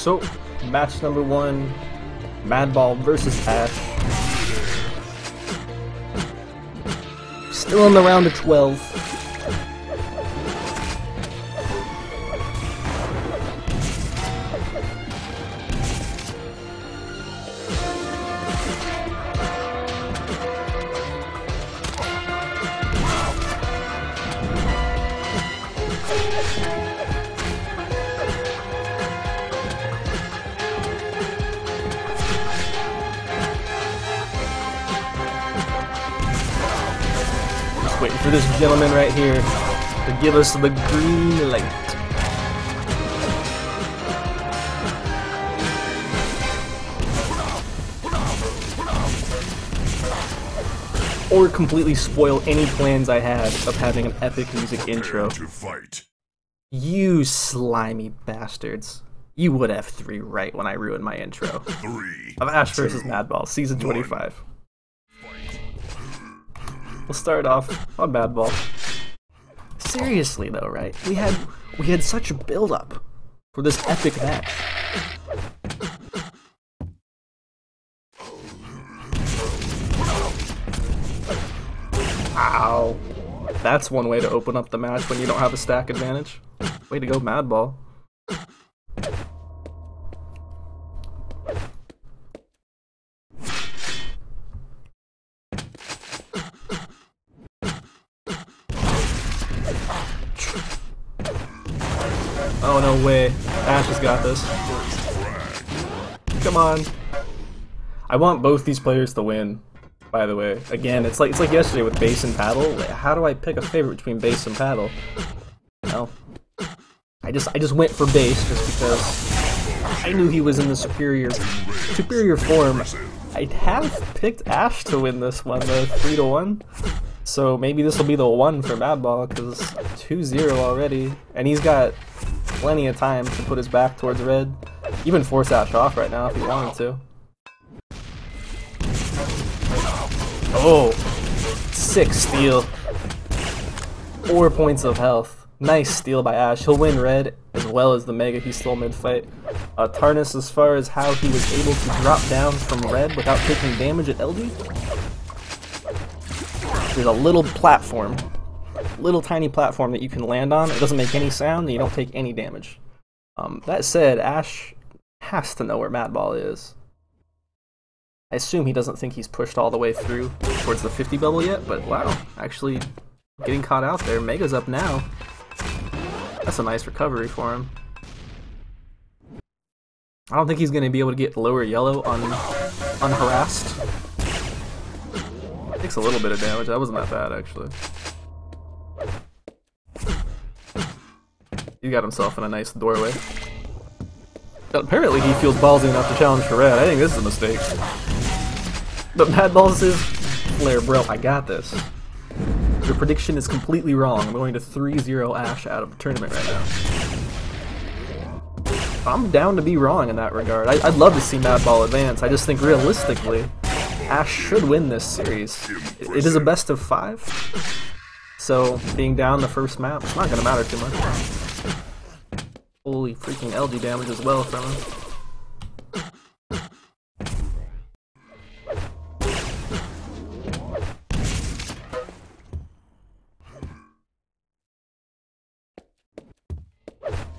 So, match number 1, Madball versus Ash. Still in the round of 12. Waiting for this gentleman right here to give us the green light. Or completely spoil any plans I had of having an epic music intro. You slimy bastards. You would have 3 right when I ruined my intro. Of Ash vs. Madball, Season 25. We'll start off on Madball. Seriously though, right? We had such a build-up for this epic match. Ow. That's one way to open up the match when you don't have a stack advantage. Way to go, Madball. Oh, no way. Ash has got this. Come on. I want both these players to win, by the way. Again, it's like yesterday with base and paddle. Like, how do I pick a favorite between base and paddle? Well, I just went for base just because I knew he was in the superior form. I have picked Ash to win this one, though, 3-1. So maybe this will be the 1 for Madball, because 2-0 already. And he's got plenty of time to put his back towards red. Even force Ash off right now if he wanted to. Oh! 6 steal. 4 points of health. Nice steal by Ash. He'll win red as well as the Mega he stole mid-fight. Tarnus, as far as how he was able to drop down from red without taking damage at LG. There's a little platform, little tiny platform that you can land on. It doesn't make any sound and you don't take any damage. That said, Ash has to know where Madball is. I assume he doesn't think he's pushed all the way through towards the 50 bubble yet, but wow, actually getting caught out there. Mega's up now. That's a nice recovery for him. I don't think he's going to be able to get lower yellow unharassed. Takes a little bit of damage. That wasn't that bad, actually. He got himself in a nice doorway. But apparently he feels ballsy enough to challenge for red. I think this is a mistake. But Madball says, Flair, bro, I got this. Your prediction is completely wrong. I'm going to 3-0 Ash out of the tournament right now. I'm down to be wrong in that regard. I'd love to see Madball advance. I just think realistically, Ash should win this series. It is a best of 5, so being down the first map, it's not going to matter too much. Holy freaking LG damage as well from him.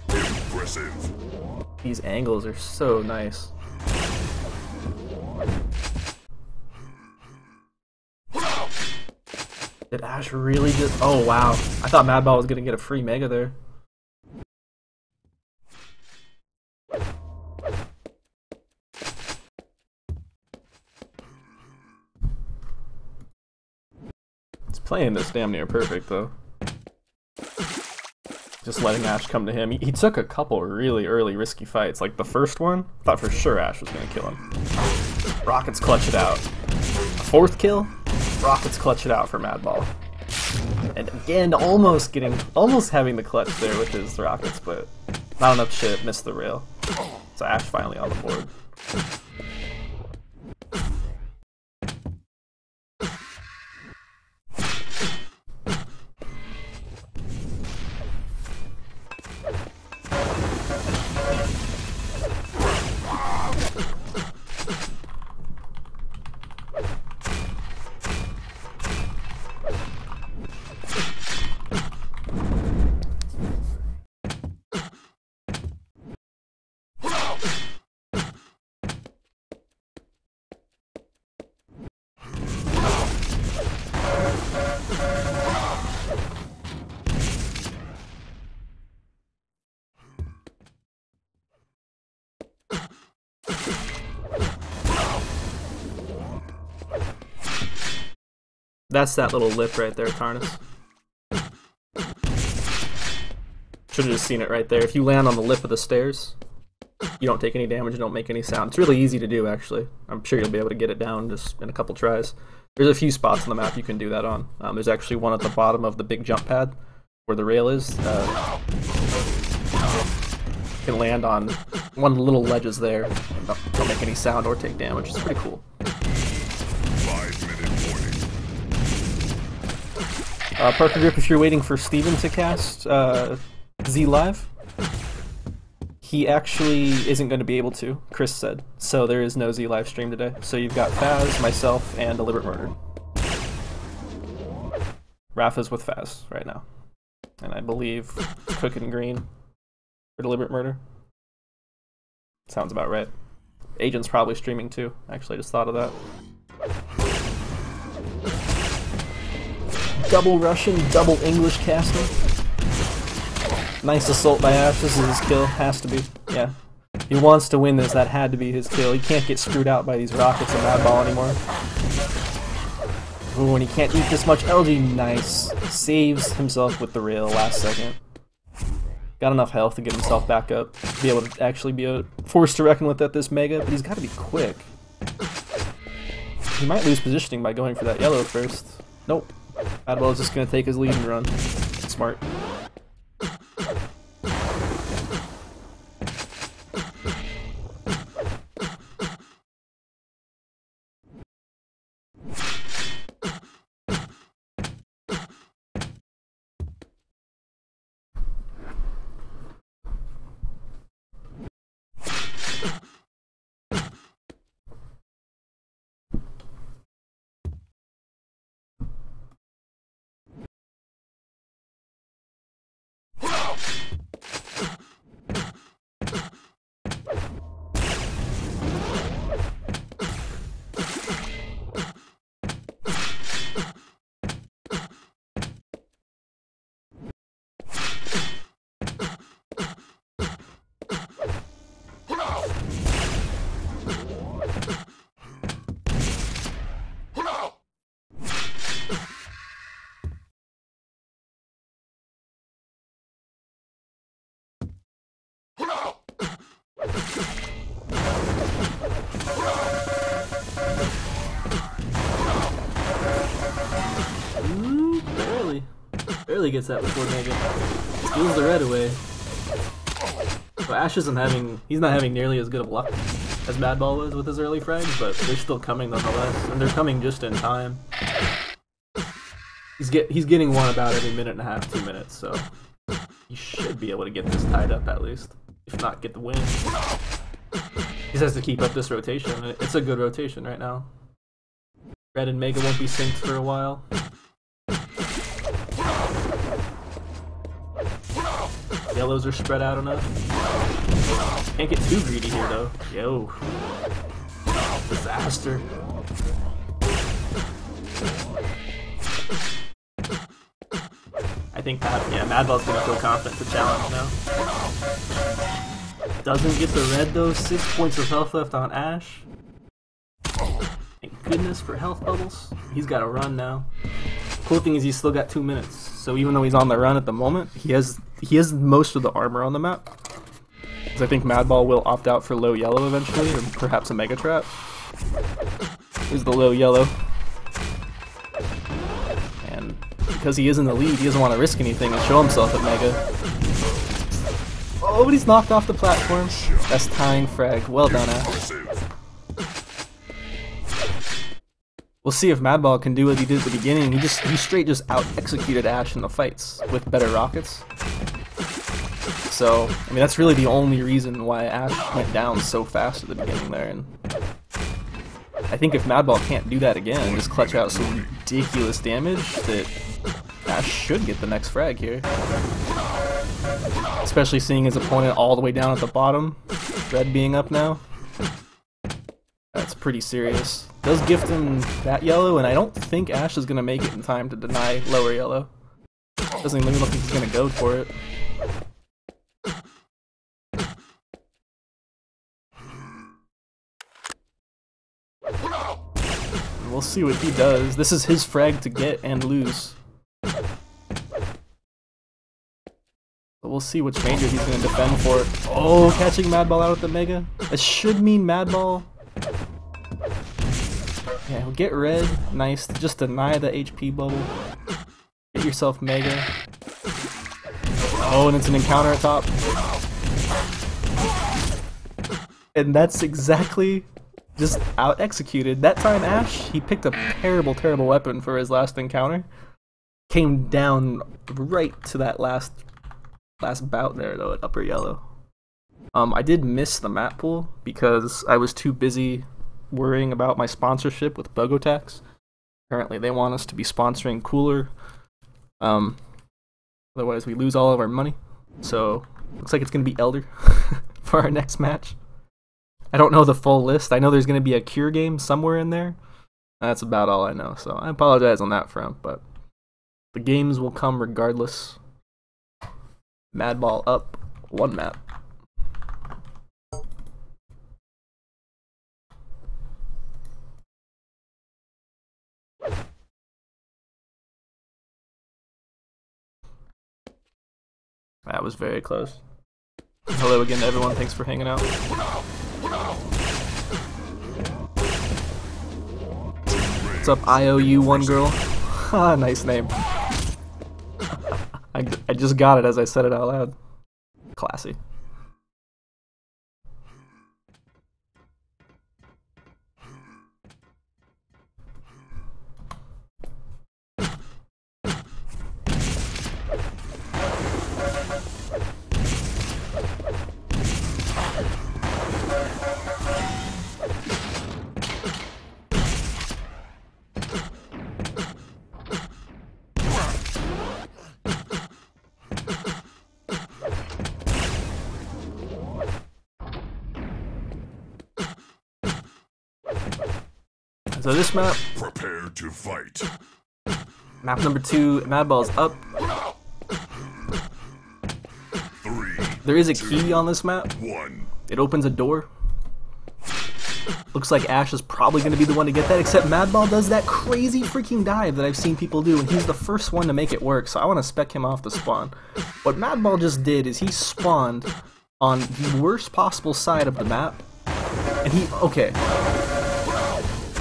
Impressive. These angles are so nice. Did Ash really just... Oh, wow. I thought Madball was going to get a free Mega there. He's playing this damn near perfect, though. Just letting Ash come to him. He took a couple really early risky fights. Like the first one, I thought for sure Ash was going to kill him. Rockets clutch it out. A 4th kill? Rockets clutch it out for Madball. And again, almost having the clutch there with his Rockets, but not enough shit, missed the rail. So Ash finally on the board. That's that little lip right there, Tarnus. Should have just seen it right there. If you land on the lip of the stairs, you don't take any damage and don't make any sound. It's really easy to do, actually. I'm sure you'll be able to get it down just in a couple tries. There's a few spots on the map you can do that on. There's actually one at the bottom of the big jump pad where the rail is. You can land on one of the little ledges there and don't make any sound or take damage. It's pretty cool. 5-minute warning. Parker Grip, if you're waiting for Steven to cast Z Live, he actually isn't going to be able to, Chris said. So there is no Z Live stream today. So you've got Faz, myself, and Deliberate Murder. Rafa's with Faz right now. And I believe Cookin' Green for Deliberate Murder. Sounds about right. Agent's probably streaming too. Actually, I just thought of that. Double Russian, double English casting. Nice assault by Ash. This is his kill. Has to be. Yeah. He wants to win this. That had to be his kill. He can't get screwed out by these rockets and Madball anymore. Ooh, and he can't eat this much LG. Nice. Saves himself with the rail last second. Got enough health to get himself back up. Be able to actually be a force to reckon with at this Mega, but he's got to be quick. He might lose positioning by going for that yellow first. Nope. Madball is just going to take his lead and run. Smart. Barely gets that before Mega. Steals the red away. But Ash isn't having, he's not having nearly as good of luck as Madball was with his early frags, but they're still coming nonetheless, and they're coming just in time. He's getting one about every minute and a half, 2 minutes, so he should be able to get this tied up at least, if not get the win. He just has to keep up this rotation. It's a good rotation right now. Red and Mega won't be synced for a while. Yellows are spread out enough. Can't get too greedy here though. Yo. Disaster. I think Madball's gonna feel confident to challenge now. Doesn't get the red though, 6 points of health left on Ash. Thank goodness for health bubbles. He's gotta run now. Cool thing is he's still got 2 minutes, so even though he's on the run at the moment, he has most of the armor on the map. Because I think Madball will opt out for low yellow eventually, or perhaps a Mega Trap. Here's the low yellow. And because he is in the lead, he doesn't want to risk anything and show himself at Mega. Oh, but he's knocked off the platform. That's tying frag. Well done, Ash. We'll see if Madball can do what he did at the beginning. He straight just out-executed Ash in the fights with better rockets. So, I mean, that's really the only reason why Ash went down so fast at the beginning there. And I think if Madball can't do that again and just clutch out some ridiculous damage, that Ash should get the next frag here. Especially seeing his opponent all the way down at the bottom, red being up now. That's pretty serious. Does gift him that yellow, and I don't think Ash is going to make it in time to deny lower yellow. Doesn't even look like he's going to go for it. we'll see what he does. This is his frag to get and lose. But we'll see which major he's going to defend for. Oh, catching Madball out with the Mega. This should mean Madball. Yeah, we'll get red. Nice. Just deny the HP bubble. Get yourself Mega. Oh, and it's an encounter at top. And that's exactly just out-executed. That time Ash, he picked a terrible, terrible weapon for his last encounter. Came down right to that last bout there though at upper yellow. I did miss the map pool because I was too busy worrying about my sponsorship with Bogotax. Apparently they want us to be sponsoring Cooler. Otherwise we lose all of our money. So looks like it's gonna be Elder for our next match. I don't know the full list. I know there's gonna be a Cure game somewhere in there. That's about all I know. So I apologize on that front, but the games will come regardless. Madball up, one map. That was very close. Hello again to everyone, thanks for hanging out. What's up, IOU1 girl? Ah, nice name. I just got it as I said it out loud. Classy. So this map, prepare to fight. Map number 2, Madball's up. 3. There is a key on this map. 1. It opens a door. Looks like Ash is probably going to be the one to get that, except Madball does that crazy freaking dive that I've seen people do, and he's the first one to make it work, so I want to spec him off the spawn. What Madball just did is he spawned on the worst possible side of the map, and okay.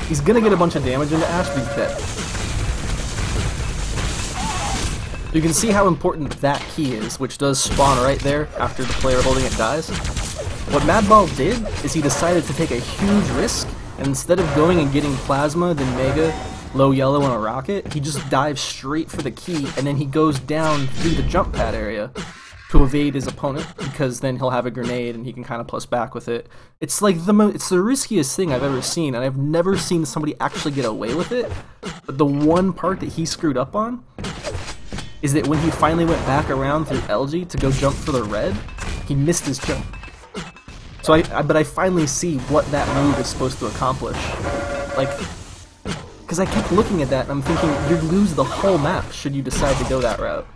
He's gonna get a bunch of damage into Ash, but he's dead. You can see how important that key is, which does spawn right there after the player holding it dies. What Madball did is he decided to take a huge risk, and instead of going and getting Plasma, then Mega, low yellow, and a rocket, he just dives straight for the key, and then he goes down through the jump pad area to evade his opponent, because then he'll have a grenade and he can kind of plus back with it. It's like it's the riskiest thing I've ever seen, and I've never seen somebody actually get away with it. But the one part that he screwed up on is that when he finally went back around through LG to go jump for the red, he missed his jump. So but I finally see what that move is supposed to accomplish. Like, because I kept looking at that and I'm thinking, you'd lose the whole map should you decide to go that route.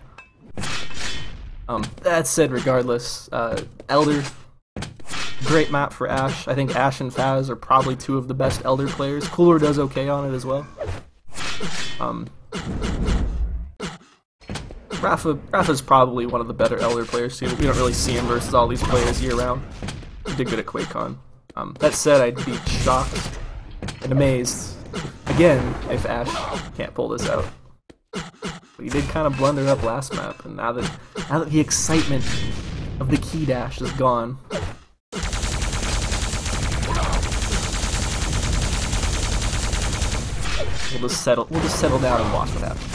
That said, regardless, Elder, great map for Ash. I think Ash and Faz are probably 2 of the best Elder players. Cooler does okay on it as well. Rafa's probably one of the better Elder players too. We don't really see him versus all these players year round. He did good at QuakeCon. That said, I'd be shocked and amazed, again, if Ash can't pull this out. But he did kind of blunder up last map, and now that the excitement of the key dash is gone, we'll just settle down and watch what happens.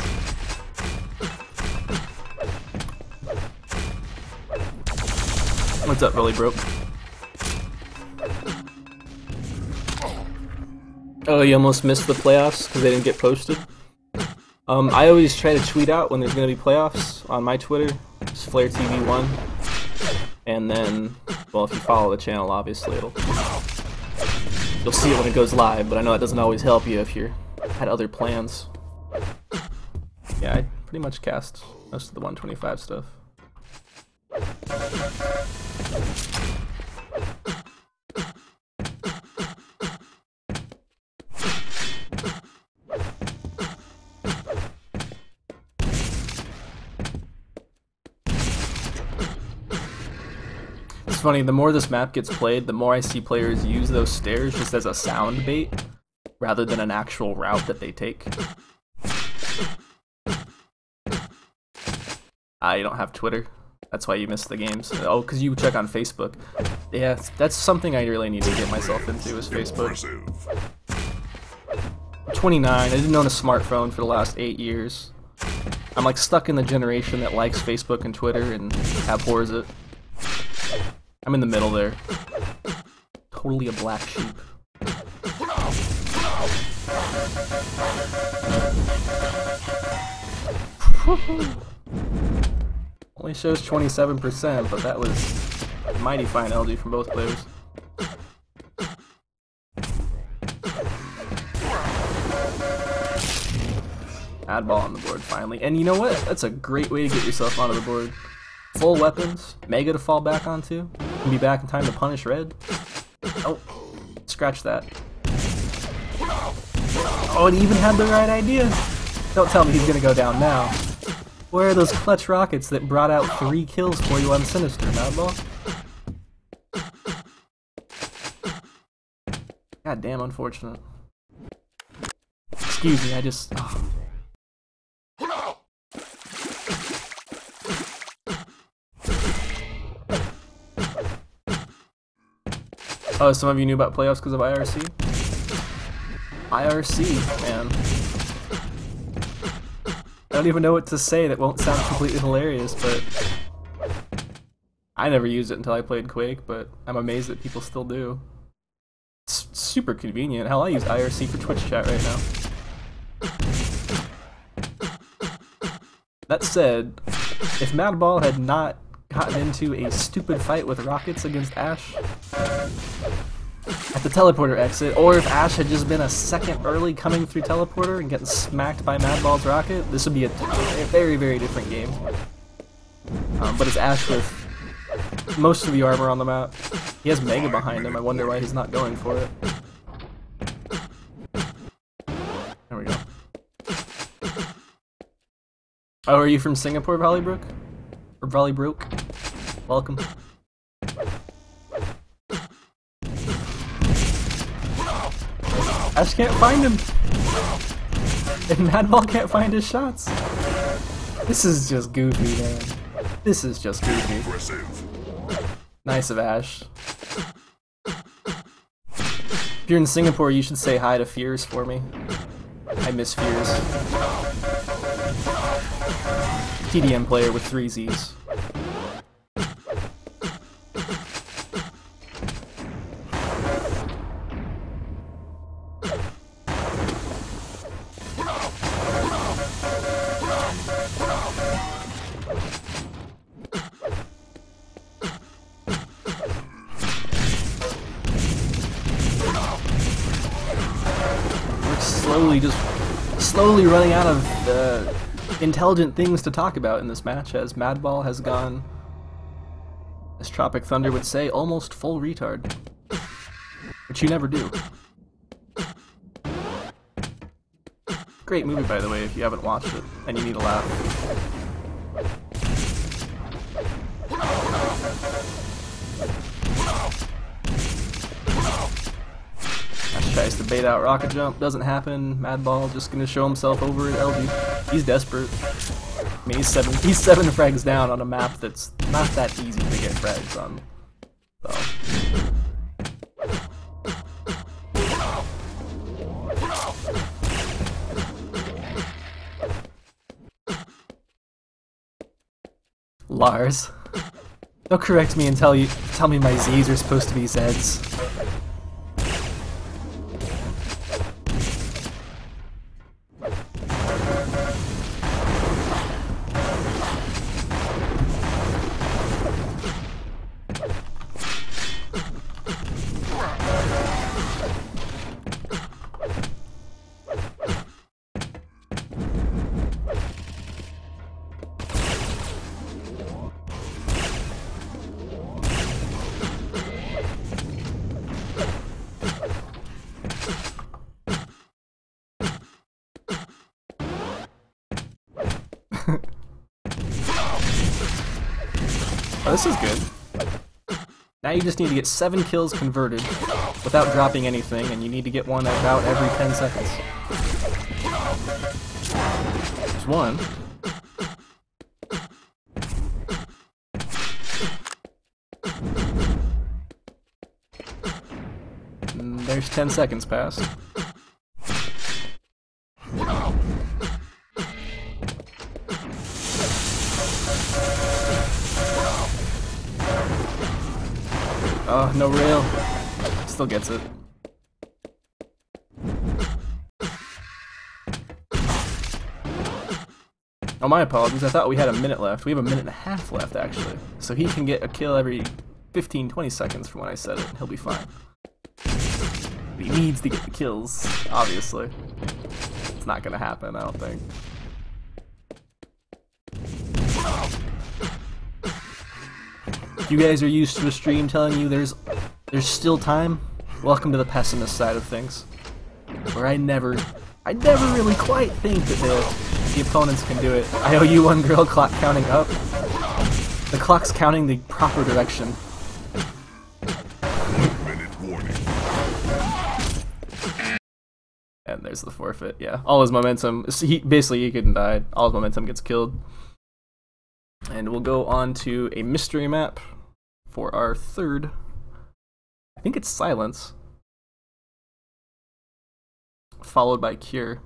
What's up, really broke? Oh, you almost missed the playoffs because they didn't get posted? I always try to tweet out when there's going to be playoffs on my Twitter. It's FlareTV1. And then, well, if you follow the channel, obviously, you'll see it when it goes live, but I know that doesn't always help you if you had other plans. Yeah, I pretty much cast most of the 125 stuff. funny, the more this map gets played, the more I see players use those stairs just as a sound bait, rather than an actual route that they take. You don't have Twitter. That's why you missed the games. Oh, because you check on Facebook. Yeah, that's something I really need to get myself into, is Facebook. I'm 29, I didn't own a smartphone for the last 8 years. I'm like stuck in the generation that likes Facebook and Twitter and abhors it. I'm in the middle there. Totally a black sheep. Only shows 27%, but that was mighty fine LG from both players. Madball on the board finally. And you know what? That's a great way to get yourself onto the board. Full weapons, Mega to fall back onto, and be back in time to punish red. Oh, scratch that. Oh, and he even had the right idea. Don't tell me he's gonna go down now. Where are those clutch rockets that brought out 3 kills for you on Sinister, Madball? God damn, unfortunate. Excuse me, I just... Oh, some of you knew about playoffs because of IRC? IRC, man. I don't even know what to say that won't sound completely hilarious, but... I never used it until I played Quake, but I'm amazed that people still do. It's super convenient. Hell, I use IRC for Twitch chat right now. That said, if Madball had not gotten into a stupid fight with rockets against Ash at the teleporter exit, or if Ash had just been a second early coming through teleporter and getting smacked by Madball's rocket, this would be a very, very different game. But it's Ash with most of the armor on the map. He has Mega behind him. I wonder why he's not going for it. There we go. Oh, are you from Singapore, Valleybrook? Or Valleybrook? Welcome. Ash can't find him! And Madball can't find his shots! This is just goofy, man. This is just goofy. Nice of Ash. If you're in Singapore, you should say hi to Fears for me. I miss Fears. TDM player with 3 Z's. Slowly running out of intelligent things to talk about in this match, as Madball has gone, as Tropic Thunder would say, almost full retard. Which you never do. Great movie, by the way, if you haven't watched it, and you need a laugh. Tries to bait out rocket jump, doesn't happen. Madball just gonna show himself over at LG. He's desperate. I mean, he's seven frags down on a map that's not that easy to get frags on. So. Lars, don't correct me and tell me my Z's are supposed to be Z's. Oh, this is good. Now you just need to get 7 kills converted without dropping anything, and you need to get one about every 10 seconds. There's one. And there's 10 seconds passed. Oh, no rail. Still gets it. Oh, my apologies. I thought we had a minute left. We have a minute and a half left, actually. So he can get a kill every 15-20 seconds from when I said it, and he'll be fine. But he needs to get the kills, obviously. It's not gonna happen, I don't think. If you guys are used to a stream telling you there's still time, welcome to the pessimist side of things. Where I never really quite think that the opponents can do it. I owe you one, girl. Clock counting up. The clock's counting the proper direction. 1 minute warning. And there's the forfeit. Yeah, all his momentum. Basically he couldn't die. All his momentum gets killed. And we'll go on to a mystery map for our third. I think it's Silence, followed by Cure.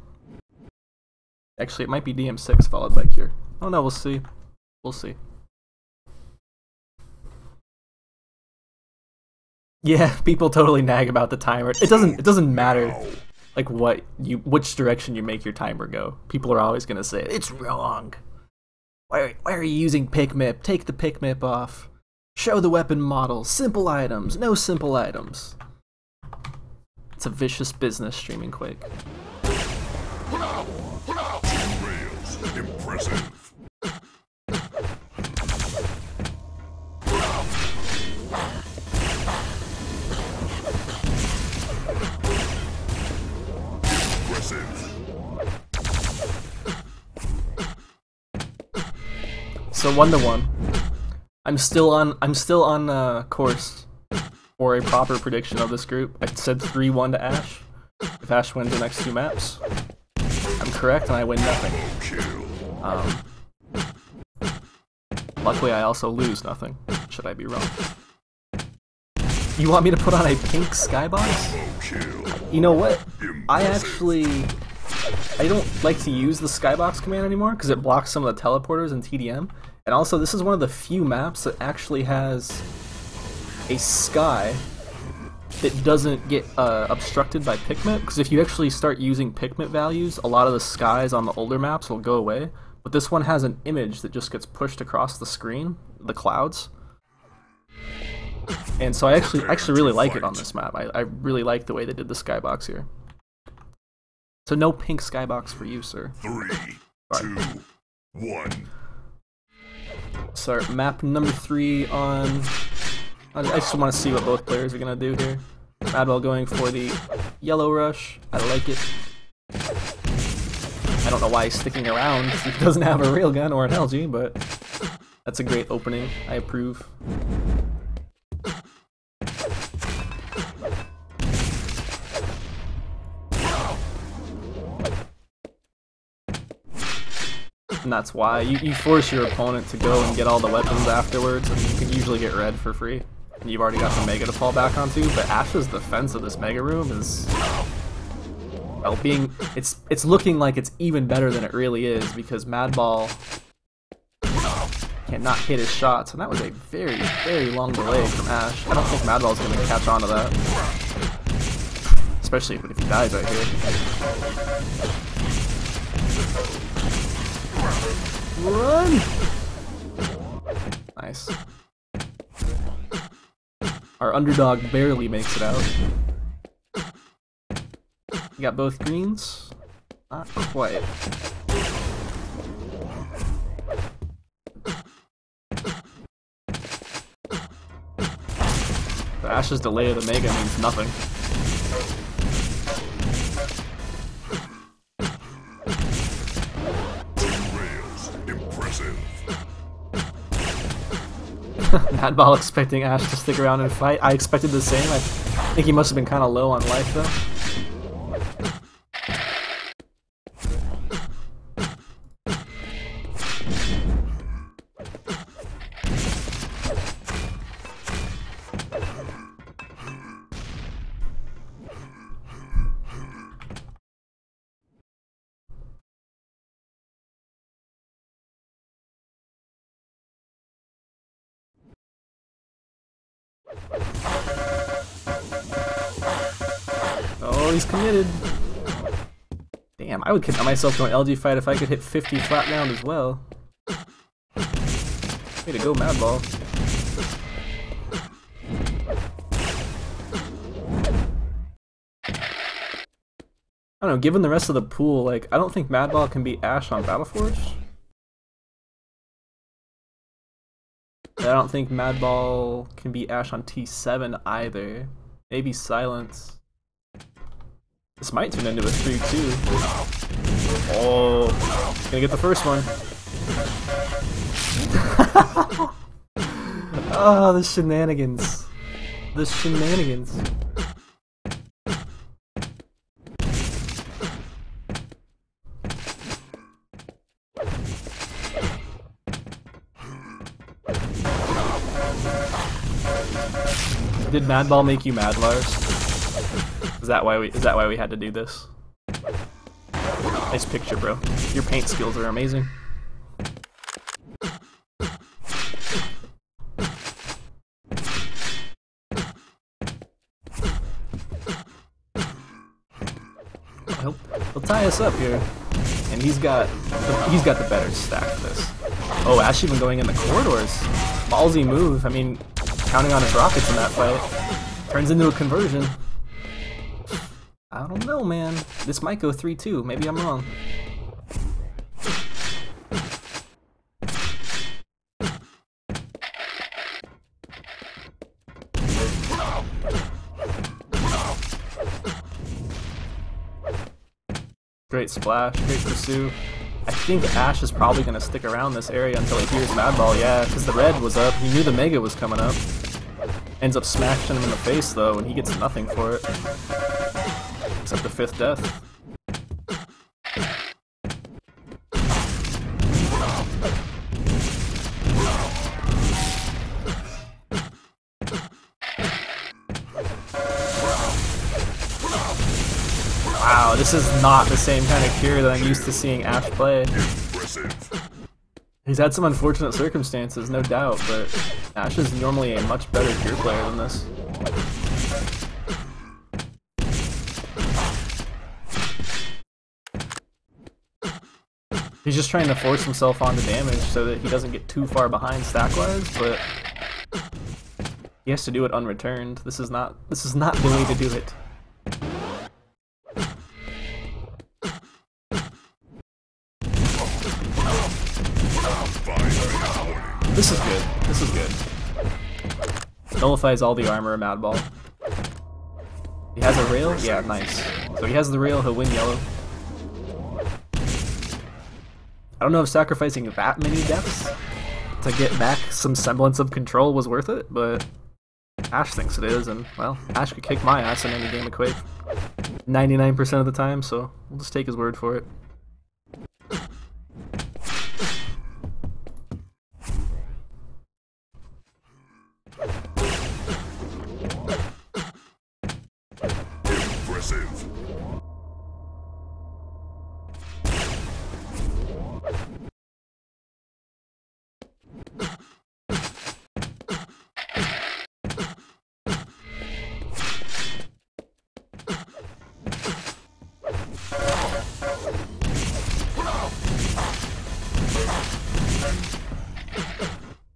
Actually, it might be DM6 followed by Cure. Oh no, we'll see. We'll see. Yeah, people totally nag about the timer. It doesn't matter like which direction you make your timer go. People are always gonna say it's wrong. Why are you using pick-mip? Take the pick-mip off. Show the weapon model. Simple items. No simple items. It's a vicious business streaming Quake. Rails. Impressive. So 1-1. I'm still on course for a proper prediction of this group. I said 3-1 to Ash. If Ash wins the next 2 maps, I'm correct and I win nothing. Luckily, I also lose nothing. Should I be wrong? You want me to put on a pink skybox? You know what? I don't like to use the skybox command anymore because it blocks some of the teleporters in TDM. And also, this is one of the few maps that actually has a sky that doesn't get obstructed by pickmip. Because if you actually start using pickmip values, a lot of the skies on the older maps will go away. But this one has an image that just gets pushed across the screen, the clouds. And so I actually really like it on this map. I really like the way they did the skybox here. So no pink skybox for you, sir. 3, 2, 1. So map number 3 on... I just want to see what both players are going to do here. Madball going for the yellow rush. I like it. I don't know why he's sticking around. He doesn't have a railgun or an LG, but that's a great opening. I approve. And that's why you force your opponent to go and get all the weapons afterwards, and you can usually get red for free. And you've already got the Mega to fall back onto, but Ash's defense of this Mega Room is... well, it's looking like it's even better than it really is, because Madball cannot hit his shots, and that was a very, very long delay from Ash. I don't think Madball's going to catch on to that. Especially if he dies right here. Run! Nice. Our underdog barely makes it out. You got both greens? Not quite. The Ash's delay of the Mega means nothing. Madball expecting Ash to stick around and fight. I expected the same. I think he must have been kind of low on life though. Oh, he's committed. Damn, I would commit myself to an LG fight if I could hit 50 flat round as well. Way to go, Madball. I don't know, given the rest of the pool, like, I don't think Madball can beat Ash on Battleforge. I don't think Madball can beat Ash on T7 either. Maybe Silence. This might turn into a 3-2. Oh, gonna get the first one. Oh, the shenanigans. The shenanigans. Did Madball make you mad, Lars? Is that why we had to do this? Nice picture, bro. Your paint skills are amazing. He'll tie us up here, and he's got the better stack for this. Oh, Ash even going in the corridors. Ballsy move. I mean, counting on his rockets in that fight turns into a conversion. I don't know, man. This might go 3-2. Maybe I'm wrong. Great splash, great pursue. I think Ash is probably going to stick around this area until he hears Madball, yeah, because the red was up. He knew the Mega was coming up. Ends up smashing him in the face, though, and he gets nothing for it. Except the 5th death. Wow, this is not the same kind of cure that I'm used to seeing Ash play. He's had some unfortunate circumstances, no doubt, but Ash is normally a much better cure player than this. He's just trying to force himself onto damage so that he doesn't get too far behind stack-wise, but he has to do it unreturned. This is not the way to do it. This is good. This is good. Nullifies all the armor of Madball. He has a rail? Yeah, nice. So he has the rail, he'll win yellow. I don't know if sacrificing that many deaths to get back some semblance of control was worth it, but Ash thinks it is, and, well, Ash could kick my ass in any game of Quake 99% of the time, so we'll just take his word for it. Impressive.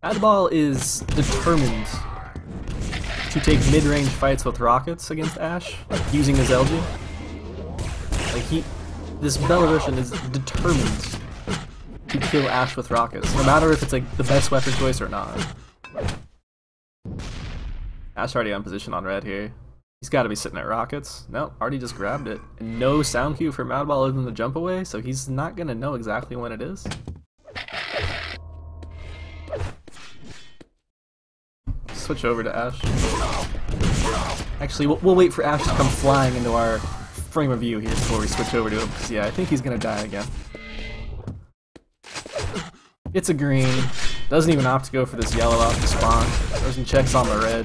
Madball is determined to take mid-range fights with rockets against Ash, using his LG. Like this Belarusian is determined to kill Ash with rockets, no matter if it's like the best weapon choice or not. Ash already on position on red here. He's got to be sitting at rockets. Nope, already just grabbed it. And no sound cue for Madball other than the jump away, so he's not gonna know exactly when it is. switch over to Ash. Actually, we'll wait for Ash to come flying into our frame of view here before we switch over to him. Because yeah, I think he's gonna die again. It's a green. Doesn't even opt to go for this yellow off the spawn. Goes and checks on the red.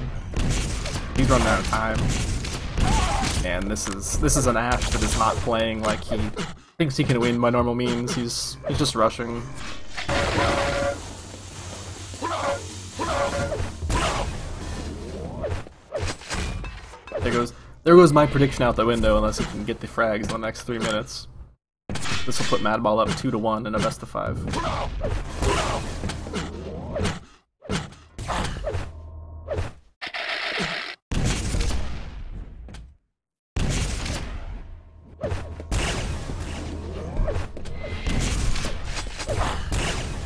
He's running out of time. And this is an Ash that is not playing like he thinks he can win by normal means. He's just rushing. There goes my prediction out the window unless he can get the frags in the next 3 minutes. This will put Madball up 2-1 in a best of 5.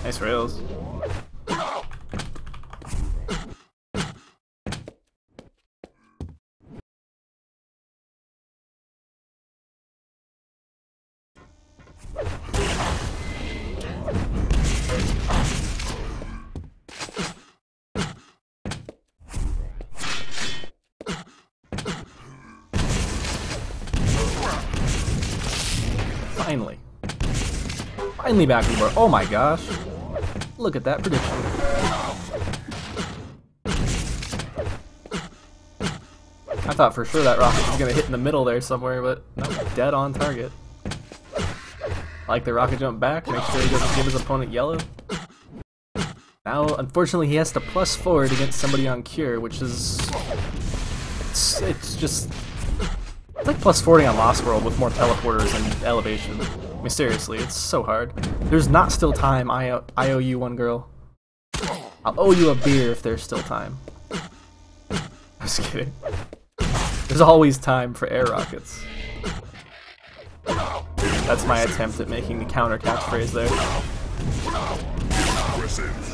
Nice rails. Finally back on board. Oh my gosh. Look at that prediction. I thought for sure that rocket was going to hit in the middle there somewhere, but no, dead on target. I like the rocket jump back, make sure he doesn't give his opponent yellow. Now, unfortunately, he has to plus forward against somebody on Cure, which is... It's just... It's like plus 40 on Lost World with more teleporters and elevation. I mean, seriously, it's so hard. There's not still time, I owe you one, girl. I'll owe you a beer if there's still time. I'm just kidding. There's always time for air rockets. That's my attempt at making the counter catchphrase there.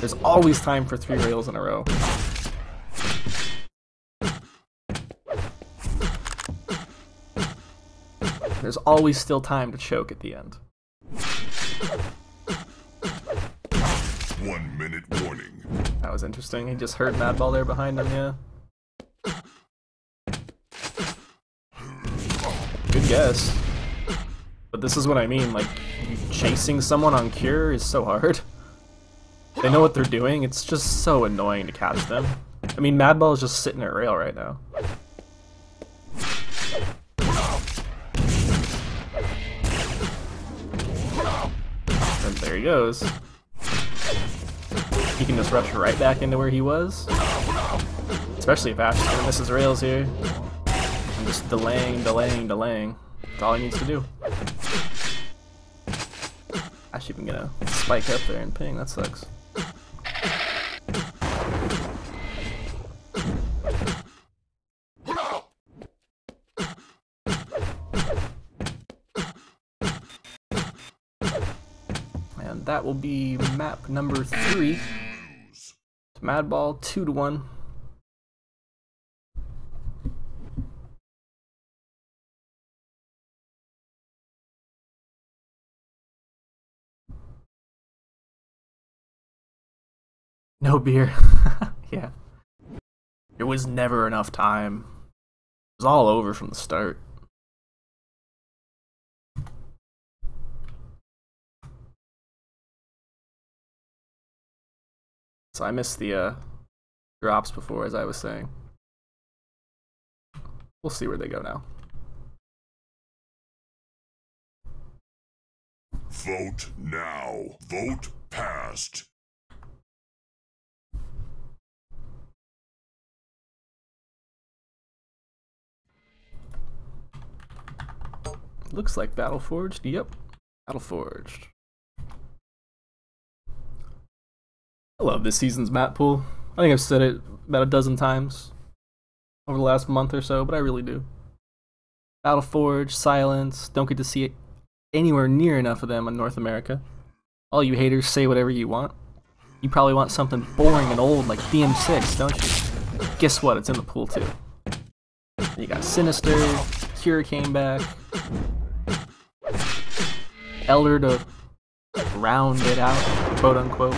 There's always time for 3 rails in a row. There's always still time to choke at the end. 1 minute warning. That was interesting. He just heard Madball there behind him, yeah. Good guess. But this is what I mean, like, chasing someone on Cure is so hard. They know what they're doing, it's just so annoying to catch them. I mean, Madball is just sitting at rail right now. And there he goes. He can just rush right back into where he was. Especially if Ash is gonna miss his rails here. I'm just delaying. That's all he needs to do. Ash even gonna spike up there and ping, that sucks. And that will be map number 3. It's Madball 2-1. No beer. Yeah. There was never enough time. It was all over from the start. So I missed the drops before, as I was saying. We'll see where they go now. Vote now. Vote passed. Looks like Battleforged. Yep. Battleforged. I love this season's map pool. I think I've said it about a dozen times over the last month or so, but I really do. Battleforged, Silence, don't get to see anywhere near enough of them in North America. All you haters say whatever you want. You probably want something boring and old like DM6, don't you? Guess what? It's in the pool too. You got Sinister, Cure came back, Elder to round it out, quote unquote.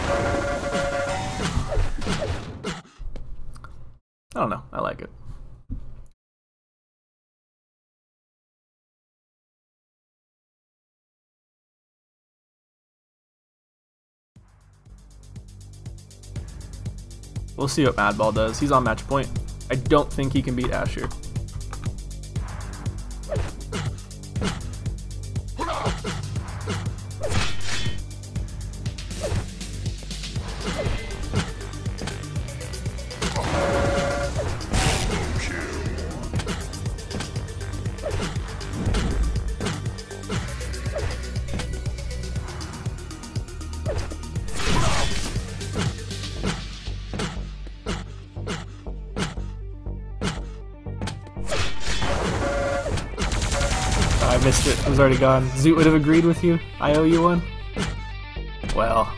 I don't know. I like it. We'll see what Madball does. He's on match point. I don't think he can beat Asher. I missed it. It was already gone. Zoot would have agreed with you. I owe you one. Well,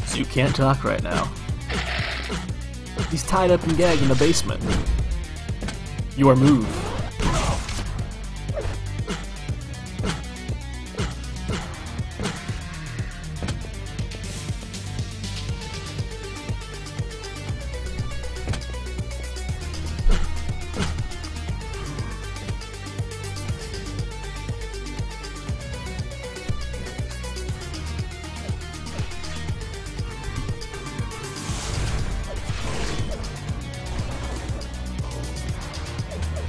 Zoot can't talk right now. He's tied up and gagged in the basement. Your move.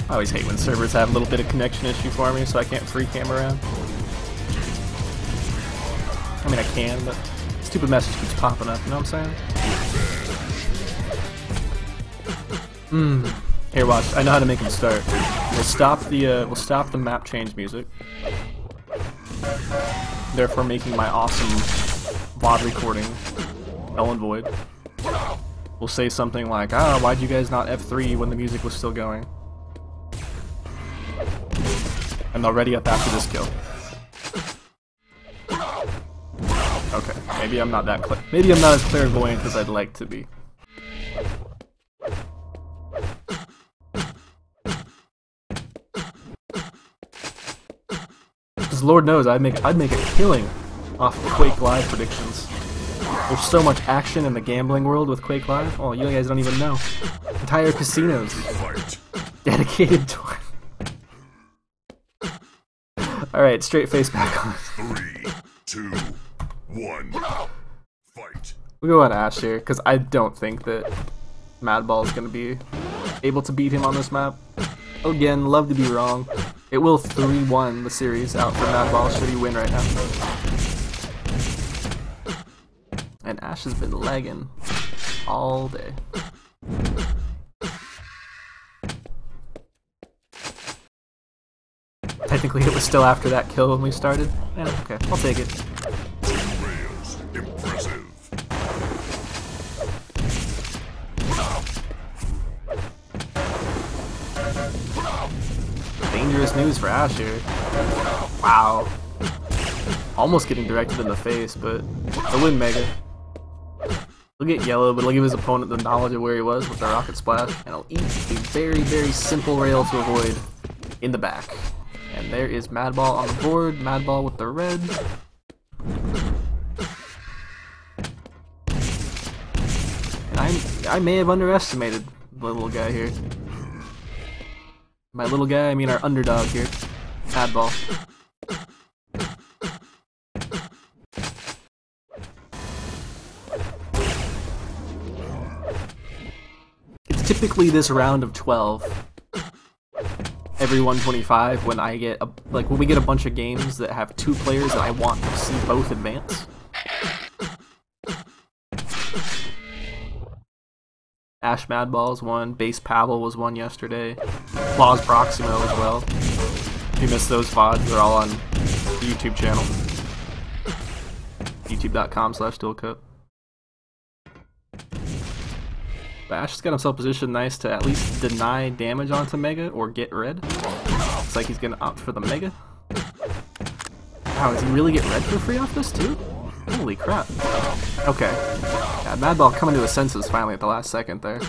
I always hate when servers have a little bit of connection issue for me, so I can't free cam around. I mean, I can, but stupid message keeps popping up, you know what I'm saying? Here, watch. I know how to make him start. We'll stop the map change music, therefore making my awesome VOD recording null and void. We'll say something like, "Ah, why'd you guys not F3 when the music was still going?" And they'll ready up after this kill. Okay, maybe I'm not that maybe I'm not as clairvoyant as I'd like to be. Because Lord knows I'd make a killing off of Quake Live predictions. There's so much action in the gambling world with Quake Live. Oh, you guys don't even know. Entire casinos dedicated to it. Alright, straight face back on. 3, 2, 1, fight. We go on Ash here, because I don't think that Madball is going to be able to beat him on this map. Again, love to be wrong. It will 3-1 the series out for Madball should he win right now. And Ash has been lagging all day. Technically, it was still after that kill when we started. Yeah, okay, I'll take it. Rails, impressive. Dangerous news for Ash here. Wow. Almost getting directed in the face, but he'll win Mega. He'll get yellow, but he'll give his opponent the knowledge of where he was with the Rocket Splash, and he'll eat a very, very simple rail to avoid in the back. And there is Madball on the board. Madball with the red. And I may have underestimated the little guy here. By little guy, I mean our underdog here, Madball. It's typically this round of 12. Every 125 when I get when we get a bunch of games that have two players that I want to see both advance. Ash Madball's one, Base Pavel was one yesterday, Flaws Proximo as well. If you missed those VODs, they're all on the YouTube channel. youtube.com/duelcup. But Ash has got himself positioned nice to at least deny damage onto Mega or get red. Looks like he's gonna opt for the Mega. Wow, does he really get red for free off this too? Holy crap. Okay. Yeah, Madball coming to his senses finally at the last second there.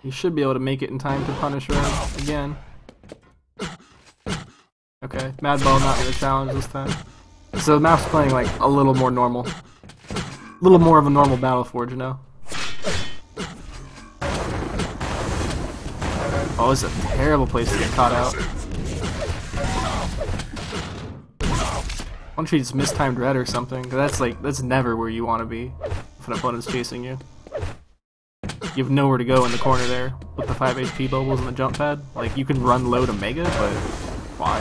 He should be able to make it in time to punish Red again. Okay, Madball not gonna challenge this time. So the map's playing like a little more normal. A little more of a normal Battleforge, you know? Oh, it's a terrible place to get caught out. Why don't you just mistimed Red or something? 'Cause that's never where you want to be if an opponent's chasing you. You have nowhere to go in the corner there with the 5 HP bubbles and the jump pad. Like, you can run low to Mega, but why?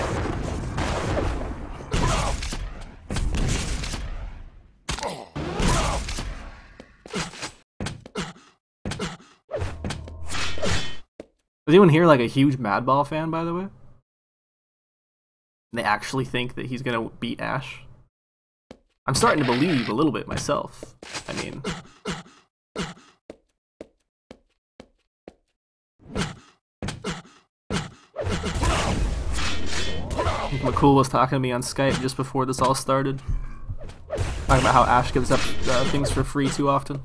Is anyone here like a huge Madball fan, by the way? They actually think that he's gonna beat Ash? I'm starting to believe a little bit myself. I mean... I think McCool was talking to me on Skype just before this all started. Talking about how Ash gives up things for free too often.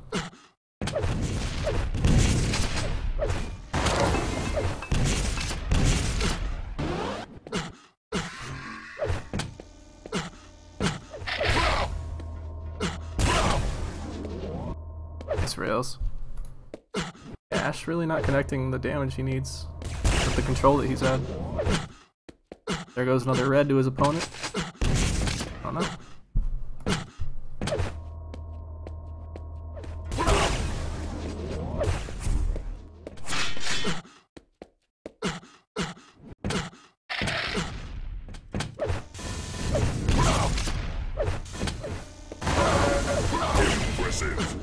Nice rails. Ash really not connecting the damage he needs with the control that he's had. There goes another red to his opponent. Oh no. Impressive.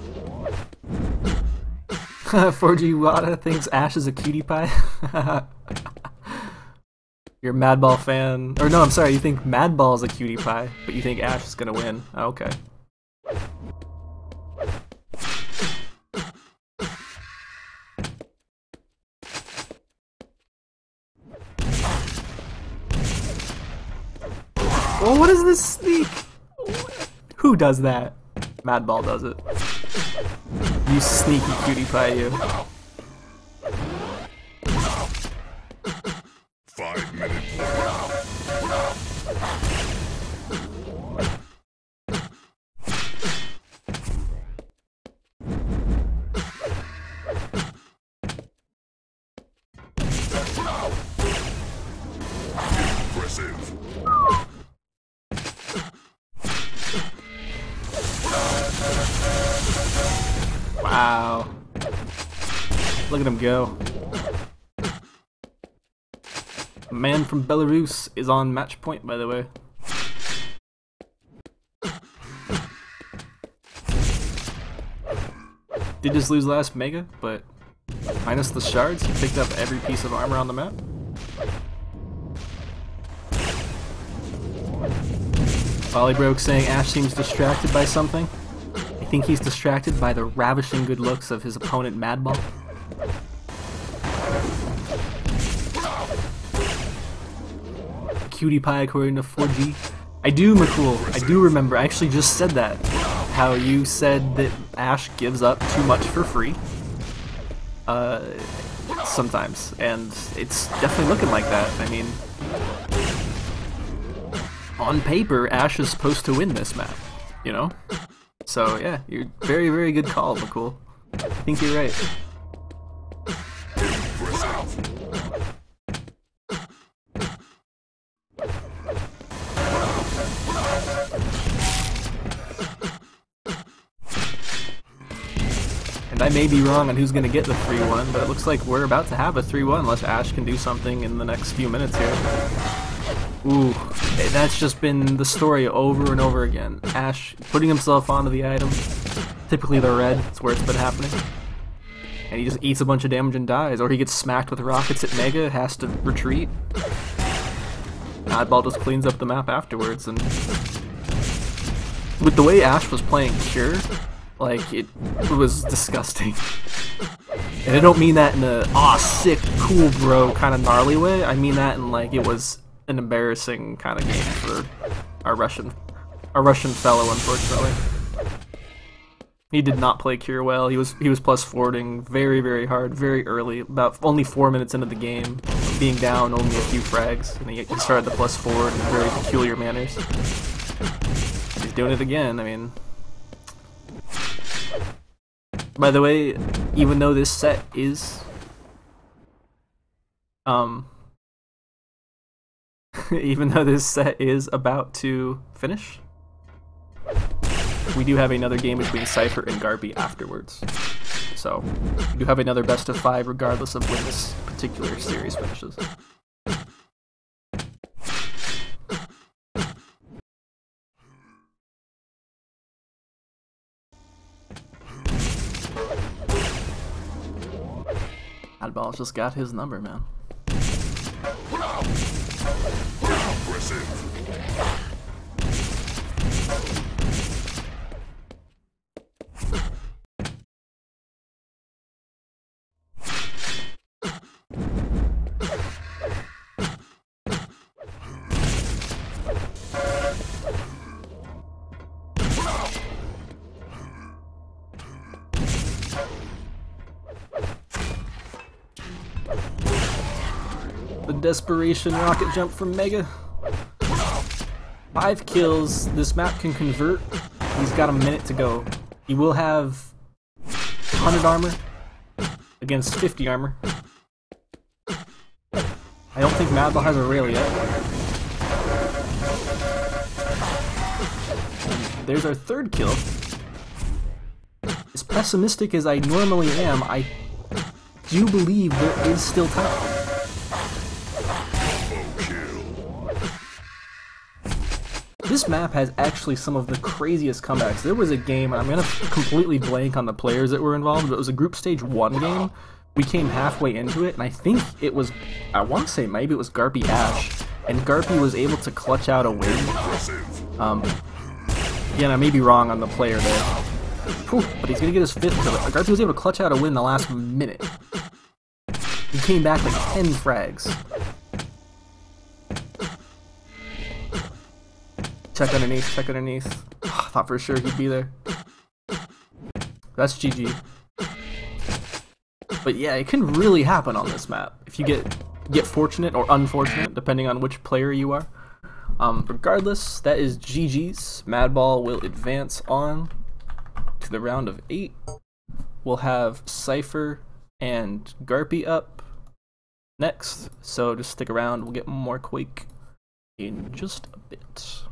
4G Wada thinks Ash is a cutie pie. You're a Madball fan. Or no, I'm sorry, you think Madball is a cutie pie, but you think Ash is gonna win. Oh, okay. Well, what is this sneak? Who does that? Madball does it. You sneaky cutie pie, you. 5 minute warning. Impressive. Wow. Look at him go. A man from Belarus is on match point, by the way. Did just lose last Mega, but minus the shards, he picked up every piece of armor on the map. Volleybroke saying Ash seems distracted by something. I think he's distracted by the ravishing good looks of his opponent Madball. Cutie pie according to 4G. I do, McCool. I do remember. I actually just said that. How you said that Ash gives up too much for free. Sometimes. And it's definitely looking like that. I mean, on paper, Ash is supposed to win this map. You know? So, yeah, you're very, very good call, McCool. I think you're right. And I may be wrong on who's going to get the 3-1, but it looks like we're about to have a 3-1 unless Ash can do something in the next few minutes here. Ooh, that's just been the story over and over again. Ash putting himself onto the item, typically the red, that's where it's been happening. And he just eats a bunch of damage and dies, or he gets smacked with rockets at Mega, has to retreat. Madball just cleans up the map afterwards, and with the way Ash was playing Cure, like, it was disgusting. And I don't mean that in a, aw, sick, cool bro kind of gnarly way, I mean that in, like, it was an embarrassing kind of game for our Russian fellow, unfortunately. He did not play Cure well. He was plus forwarding very, very hard, very early, about only 4 minutes into the game, being down only a few frags, and he started the plus forward in very peculiar manners. He's doing it again, I mean. By the way, even though this set is even though this set is about to finish, we do have another game between Cypher and Garby afterwards. So, we do have another best of 5 regardless of when this particular series finishes. Madball's just got his number, man. The desperation rocket jump from Mega. 5 kills. This map can convert. He's got a minute to go. He will have 100 armor against 50 armor. I don't think Madball has a rail yet. And there's our 3rd kill. As pessimistic as I normally am, I do believe there is still time. This map has actually some of the craziest comebacks. There was a game, and I'm gonna completely blank on the players that were involved, but it was a group stage 1 game. We came halfway into it, and I think it was, I want to say maybe it was Garby Ash, and Garby was able to clutch out a win. Again, I may be wrong on the player there. Whew, but he's gonna get his 5th kill. Garby was able to clutch out a win in the last minute. He came back like 10 frags. Check underneath, check underneath. I thought for sure he'd be there. That's GG. But yeah, it can really happen on this map if you get fortunate or unfortunate, depending on which player you are. Regardless, that is GG's. Madball will advance on to the round of 8. We'll have Cypher and Garby up next, so just stick around. We'll get more Quake in just a bit.